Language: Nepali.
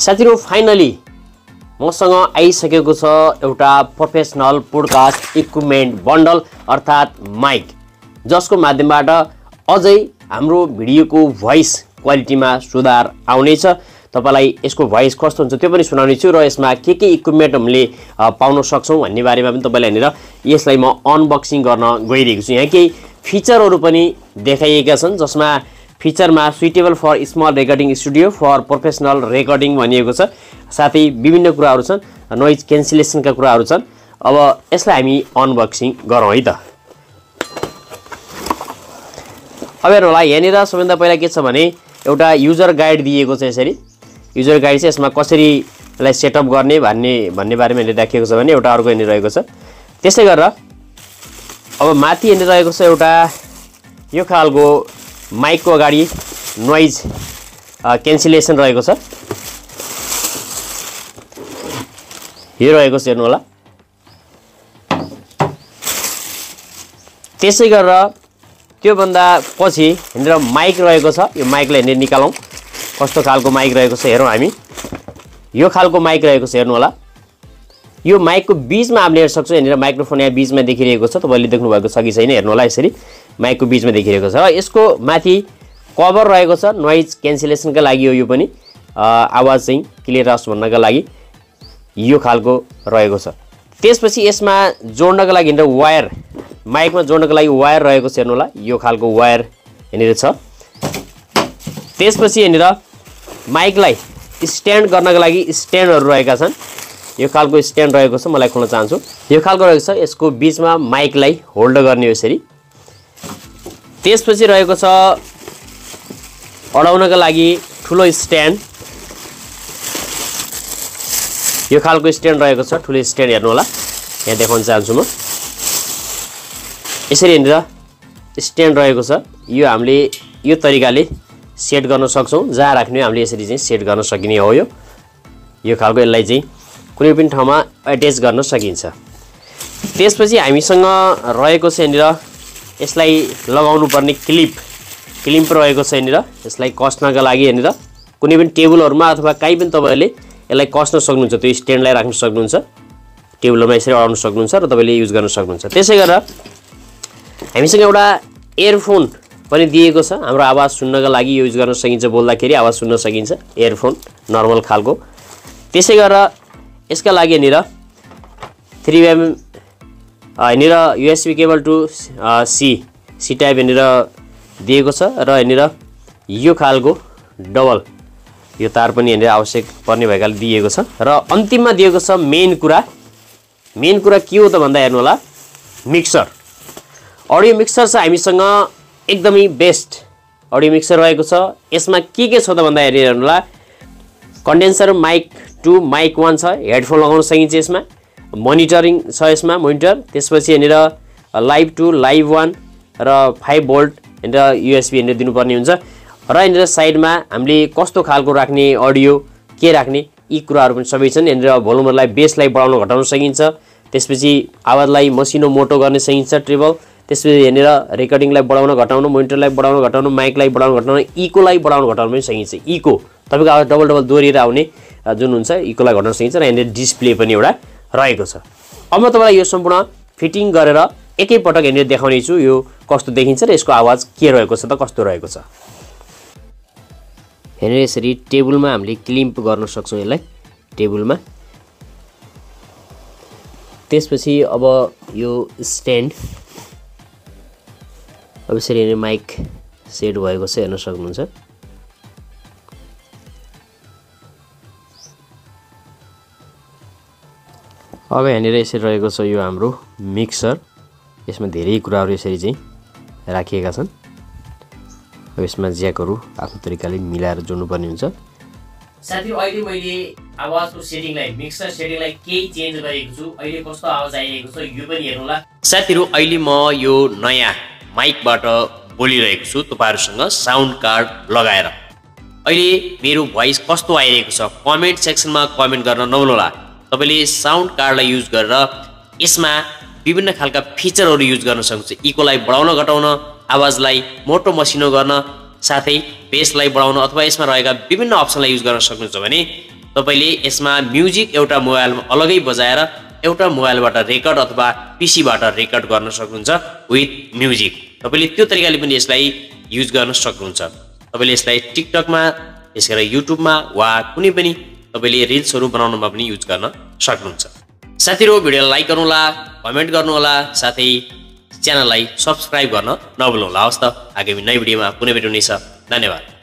साथीहरु फाइनली मसँग आइसकेको छ एउटा प्रोफेसनल पोडकास्ट इक्विपमेन्ट बन्डल अर्थात माइक, जसको माध्यमबाट अझै हाम्रो भिडियोको भोइस क्वालिटीमा सुधार आउनेछ। तपाईलाई यसको भोइस कस्तो हुन्छ त्यो पनि सुनाउने छु र यसमा के इक्विपमेन्ट हामीले पाउन सक्छौं भन्ने बारेमा पनि तपाईलाई हेरेर यसलाई म अनबक्सिङ गर्न गइरहेको छु। यहाँ केही फिचरहरू पनि देखाइएका छन्, जसमा फिचरमा suitable for small recording studio for professional recording भनिएको छ। साथै विभिन्न कुराहरू छन्, नोइज क्यान्सलेसनका कुराहरू छन्। अब यसलाई हामी अनबक्सिङ गरौँ है त। अब हेर्नु होला, यहाँनिर सबैभन्दा पहिला के छ भने एउटा युजर गाइड दिएको छ। यसरी युजर गाइड चाहिँ यसमा कसरी यसलाई सेटअप गर्ने भन्ने बारेमा लेखिएको छ भने एउटा अर्को हेर्नु रहेको छ। त्यसै गरेर अब माथि हेर्नु रहेको छ एउटा यो खालको माइकको अगाडि नोइज क्यान्सलेसन रहेको छ। यो रहेको छ, हेर्नु होला। त्यसै गरेर त्यो भन्दा पछि हेरेर माइक रहेको छ। यो माइकलाई हेर्ने निकालौं, कस्तो खालको माइक रहेको छ हेरौं हामी। यो खालको माइक रहेको छ, हेर्नु होला। यो माइकको बीचमा हामीले हेर्न सक्छौं। हेरेर माइक्रोफोन यहाँ बीचमा देखिरहेको छ, तपाईले देख्नु भएको छ कि छैन हेर्नु होला। यसरी माइकको बीचमा देखिरहेको छ र यसको माथि कभर रहेको छ नोइज क्यान्सलेसनका लागि हो। यो पनि आवाज चाहिँ क्लियर आओस् भन्नका लागि यो खालको रहेको छ। त्यसपछि यसमा जोड्नका लागि वायर, माइकमा जोड्नको लागि वायर रहेको छ, हेर्नु होला। यो खालको वायर यहाँनिर छ। त्यसपछि यहाँनिर माइकलाई स्ट्यान्ड गर्नका लागि स्ट्यान्डहरू रहेका छन्। यो खालको स्ट्यान्ड रहेको छ, मलाई खोल्न चाहन्छु। यो खालको रहेको छ, यसको बीचमा माइकलाई होल्ड गर्ने हो यसरी। त्यसपछि रहेको छ अडाउनका लागि ठुलो स्ट्यान्ड। यो खालको स्ट्यान्ड रहेको छ, ठुलो स्ट्यान्ड हेर्नु होला। यहाँ देखाउन चाहन्छु म। यसरी हेरेर स्ट्यान्ड रहेको छ। यो हामीले यो तरिकाले सेट गर्न सक्छौं। जहाँ राख्ने हामीले यसरी चाहिँ सेट गर्न सकिने हो। यो खालको यसलाई चाहिँ कुनै पनि ठाउँमा अट्याच गर्न सकिन्छ। त्यसपछि हामीसँग रहेको छ यहाँनिर यसलाई लगाउनु पर्ने क्लिप रहेको छ यहाँनिर। यसलाई कस्नका लागि यहाँनिर कुनै पनि टेबलहरुमा अथवा कहीँ पनि तपाईहरुले यसलाई कस्न सक्नुहुन्छ। त्यो स्ट्यान्डलाई राख्न सक्नुहुन्छ, टेबलमा यसरी अडाउन सक्नुहुन्छ र तपाईले युज गर्न सक्नुहुन्छ। त्यसै गरेर हामीसँग एउटा इयरफोन पनि दिएको छ। हाम्रो आवाज सुन्नका लागि युज गर्न सकिन्छ, बोल्दाखेरि आवाज सुन्न सकिन्छ, इयरफोन नर्मल खालको। त्यसै गरेर यसका लागि यहाँनिर 3mm यहाँनिर USB cable to C type यहाँनिर दिएको छ र यहाँनिर यो खालको डबल यो तार पनि यहाँनिर आवश्यक पर्ने भएकाले दिएको छ। र अन्तिममा दिएको छ मेन कुरा के हो त भन्दा हेर्नु होला, मिक्सर। अडियो मिक्सर छ हामीसँग, एकदमै बेस्ट अडियो मिक्सर रहेको छ। यसमा के छ त भन्दा हेर्नु होला, कन्डेन्सर माइक 2 माइक 1 छ, हेडफोन लगाउन सकिन्छ यसमा, मोनिटरिङ छ यसमा, मोनिटर। त्यसपछि यहाँनिर लाइभ 2 लाइभ 1 र 5 भोल्ट यहाँनिर USB यहाँनिर दिनुपर्ने हुन्छ। र यहाँनिर साइडमा हामीले कस्तो खालको राख्ने, अडियो के राख्ने, यी कुराहरू पनि सबै छन्। यहाँनिर भोल्युमलाई, बेसलाई बढाउन घटाउन सकिन्छ। त्यसपछि आवाजलाई मसिनो मोटो गर्न सकिन्छ, ट्रिबल। त्यसपछि यहाँनिर रेकर्डिङलाई बढाउन घटाउन, मोनिटरलाई बढाउन घटाउन, माइकलाई बढाउन घटाउन, इकोलाई बढाउन घटाउन पनि सकिन्छ। इको तपाईको आवाज डबल दोहोरिएर आउने जुन हुन्छ, इकोलाई घटाउन सकिन्छ। र यहाँनिर डिस्प्ले पनि एउटा रहेको छ। अब म तपाईलाई यो सम्पूर्ण फिटिङ गरेर एकै पटक यहाँनिर देखाउने छु यो कस्तो देखिन्छ र यसको आवाज के रहेको छ त कस्तो रहेको छ। यहाँनिर यसरी टेबलमा हामीले क्लिप गर्न सक्छौं, यसलाई टेबलमा। त्यसपछि अब यो स्ट्यान्ड, अब यसरी यहाँनिर माइक सेट भएको छ, हेर्न सक्नुहुन्छ। अब यहाँनिर यसरी रहेको छ यो हाम्रो मिक्सर। यसमा धेरै कुराहरू यसरी चाहिँ राखिएका छन्। अब यसमा ज्याकहरू आफ्नो तरिकाले मिलाएर जोड्नुपर्ने हुन्छ। साथीहरु, अहिले मैले आवाजको सेटिङलाई, मिक्सर सेटिङलाई केही चेन्ज गरेको छु। अहिले कस्तो आवाज आइरहेको छ यो पनि हेर्नु होला। साथीहरु, अहिले म यो नयाँ माइकबाट बोलिरहेको छु तपाईहरुसँग साउन्ड कार्ड लगाएर। अहिले मेरो भोइस कस्तो आइरहेको छ कमेन्ट सेक्सनमा कमेन्ट गर्न नभुल्नुहोला। तपाईले साउन्ड कार्डलाई युज गरेर यसमा विभिन्न खालका फिचरहरू युज गर्न सक्नुहुन्छ। इकोलाई बढाउन घटाउन, आवाजलाई मोटो मसिनो गर्न, साथै बेसलाई बढाउन अथवा यसमा रहेका विभिन्न अप्सनलाई युज गर्न सक्नुहुन्छ भने तपाईले यसमा म्युजिक एउटा मोबाइलमा अलगै बजाएर एउटा मोबाइलबाट रेकर्ड अथवा पीसीबाट रेकर्ड गर्न सक्नुहुन्छ विथ म्युजिक। तपाईले त्यो तरिकाले पनि यसलाई युज गर्न सक्नुहुन्छ। तपाईले यसलाई टिकटकमा, यसै गरी युट्युबमा वा कुनै पनि तपाईले रिल्सहरू बनाउनमा पनि युज गर्न सक्नुहुन्छ। साथीहरु, भिडियोलाई लाइक गर्नुहोला, कमेन्ट गर्नुहोला, साथै च्यानललाई सब्स्क्राइब गर्न नभुल्नुहोला। हवस् त, आगामी नयाँ भिडियोमा पुनः भेट हुनेछ। धन्यवाद।